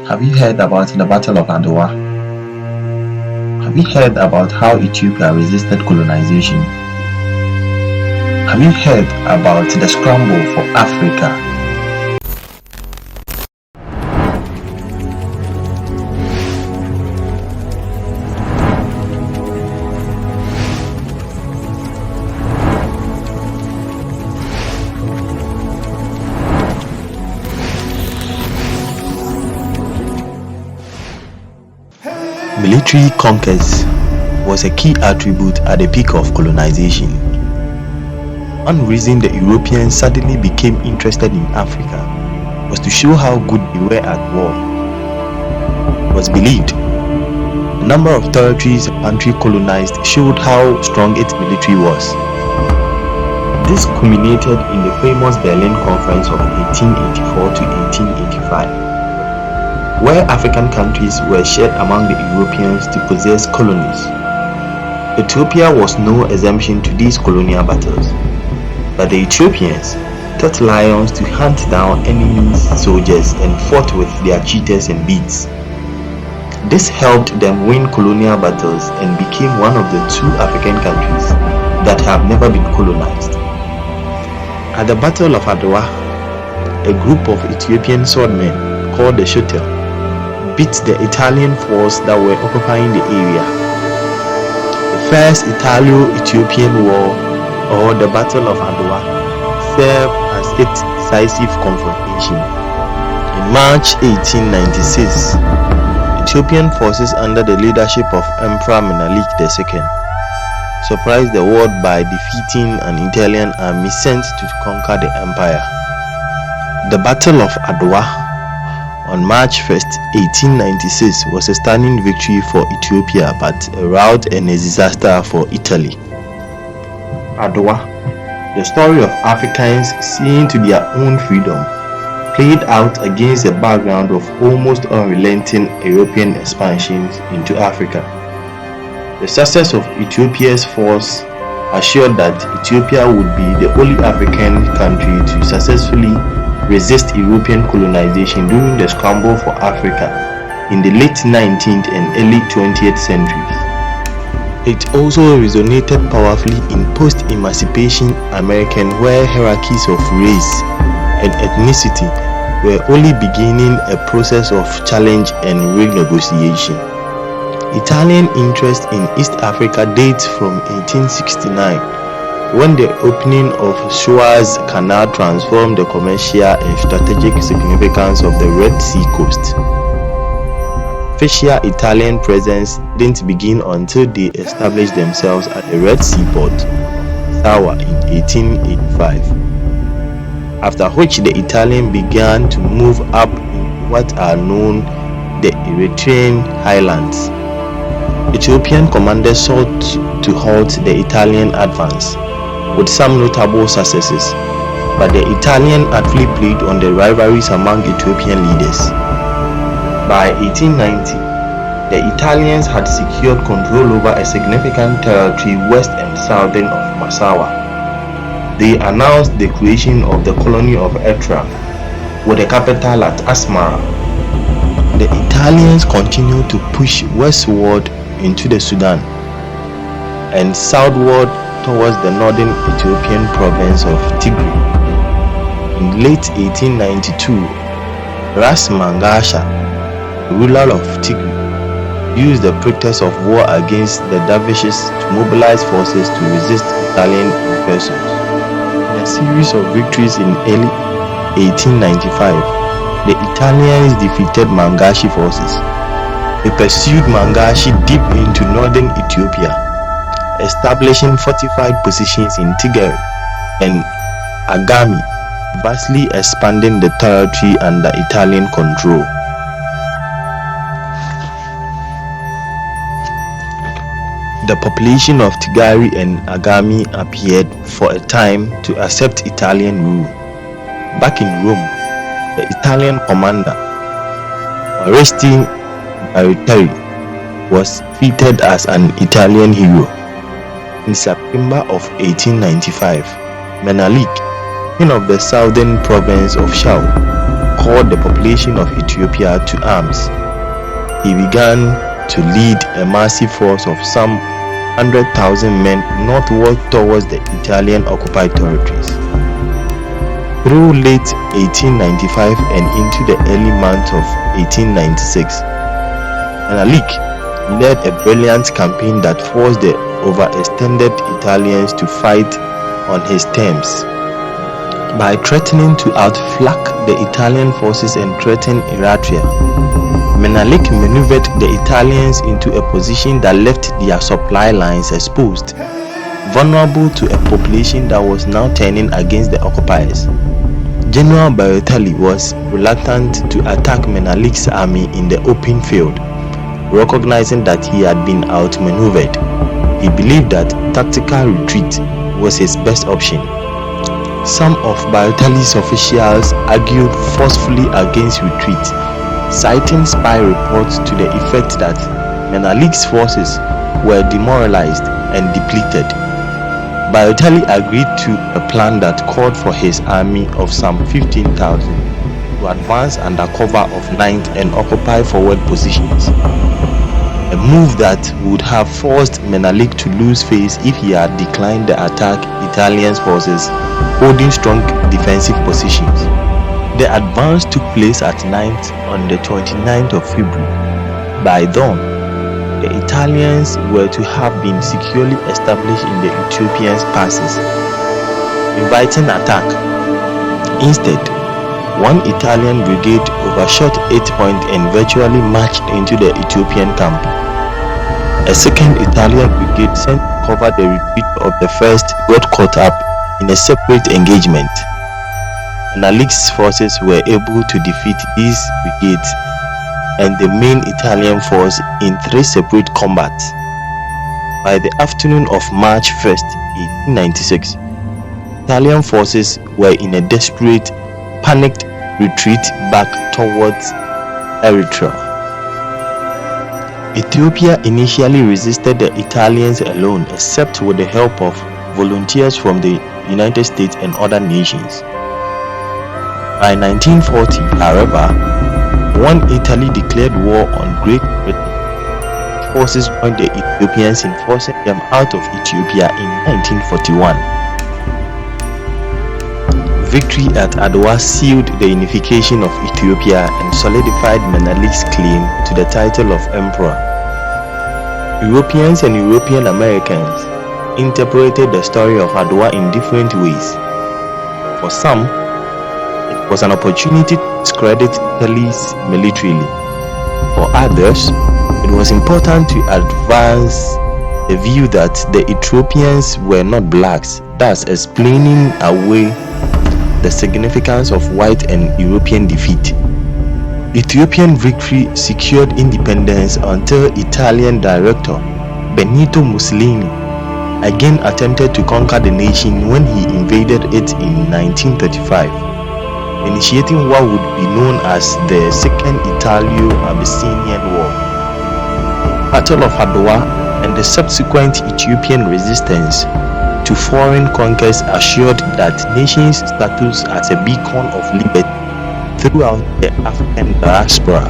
Have you heard about the Battle of Adwa? Have you heard about how Ethiopia resisted colonization? Have you heard about the scramble for Africa? Military conquest was a key attribute at the peak of colonization. One reason the Europeans suddenly became interested in Africa was to show how good they were at war. It was believed the number of territories a country colonized showed how strong its military was. This culminated in the famous Berlin Conference of 1884 to 1885. Where African countries were shared among the Europeans to possess colonies. Ethiopia was no exemption to these colonial battles, but the Ethiopians taught lions to hunt down enemies' soldiers and fought with their cheetahs and beads. This helped them win colonial battles and became one of the two African countries that have never been colonized. At the Battle of Adwa, a group of Ethiopian swordmen called the Shuttle beat the Italian force that were occupying the area. The First Italo-Ethiopian War, or the Battle of Adwa, served as its decisive confrontation. In March 1896, Ethiopian forces under the leadership of Emperor Menelik II surprised the world by defeating an Italian army sent to conquer the empire. The Battle of Adwa on March 1, 1896 was a stunning victory for Ethiopia but a rout and a disaster for Italy. Adowa, the story of Africans seeing to their own freedom, played out against a background of almost unrelenting European expansions into Africa. The success of Ethiopia's force assured that Ethiopia would be the only African country to successfully resist European colonization during the scramble for Africa in the late 19th and early 20th centuries. It also resonated powerfully in post-emancipation America, where hierarchies of race and ethnicity were only beginning a process of challenge and renegotiation. Italian interest in East Africa dates from 1869, when the opening of Suez Canal transformed the commercial and strategic significance of the Red Sea coast. Official Italian presence didn't begin until they established themselves at the Red Sea port, Sawa, in 1885, after which the Italians began to move up in what are known the Eritrean highlands. Ethiopian commanders sought to halt the Italian advance, with some notable successes, but the Italians artfully played on the rivalries among Ethiopian leaders. By 1890, the Italians had secured control over a significant territory west and southern of Massawa. They announced the creation of the colony of Ethiopia, with a capital at Asmara. The Italians continued to push westward into the Sudan and southward towards the northern Ethiopian province of Tigray. In late 1892, Ras Mangasha, ruler of Tigray, used the pretext of war against the dervishes to mobilize forces to resist Italian incursions. In a series of victories in early 1895, the Italians defeated Mangashi forces. They pursued Mangashi deep into northern Ethiopia, establishing fortified positions in Tigray and Agami, vastly expanding the territory under Italian control. The population of Tigray and Agami appeared for a time to accept Italian rule. Back in Rome, the Italian commander, Oreste Barteri, was treated as an Italian hero. In September of 1895, Menelik, king of the southern province of Shao, called the population of Ethiopia to arms. He began to lead a massive force of some 100,000 men northward towards the Italian-occupied territories. Through late 1895 and into the early months of 1896, Menelik led a brilliant campaign that forced the overextended Italians to fight on his terms. By threatening to outflank the Italian forces and threaten Eritrea, Menelik maneuvered the Italians into a position that left their supply lines exposed, vulnerable to a population that was now turning against the occupiers. General Balotelli was reluctant to attack Menelik's army in the open field, recognizing that he had been outmaneuvered. He believed that tactical retreat was his best option. Some of Balotelli's officials argued forcefully against retreat, citing spy reports to the effect that Menelik's forces were demoralized and depleted. Balotelli agreed to a plan that called for his army of some 15,000 to advance under cover of night and occupy forward positions, a move that would have forced Menelik to lose face if he had declined the attack Italian forces holding strong defensive positions. The advance took place at night on the 29th of February. By dawn, the Italians were to have been securely established in the Ethiopian passes, inviting attack. Instead, one Italian brigade overshot 8 points and virtually marched into the Ethiopian camp. A second Italian brigade sent to cover the retreat of the first got caught up in a separate engagement. Menelik's forces were able to defeat these brigades and the main Italian force in 3 separate combats. By the afternoon of March 1st, 1896, Italian forces were in a desperate, panicked retreat back towards Eritrea. Ethiopia initially resisted the Italians alone, except with the help of volunteers from the United States and other nations. By 1940, however, when Italy declared war on Great Britain, forces joined the Ethiopians in forcing them out of Ethiopia in 1941. Victory at Adowa sealed the unification of Ethiopia and solidified Menelik's claim to the title of emperor. Europeans and European Americans interpreted the story of Adowa in different ways. For some, it was an opportunity to discredit Italy's militarily. For others, it was important to advance the view that the Ethiopians were not blacks, thus explaining away the significance of white and European defeat. Ethiopian victory secured independence until Italian director Benito Mussolini again attempted to conquer the nation when he invaded it in 1935, initiating what would be known as the Second Italo-Abyssinian War. Battle of Adwa and the subsequent Ethiopian resistance to foreign conquest assured that nation's status as a beacon of liberty throughout the African diaspora.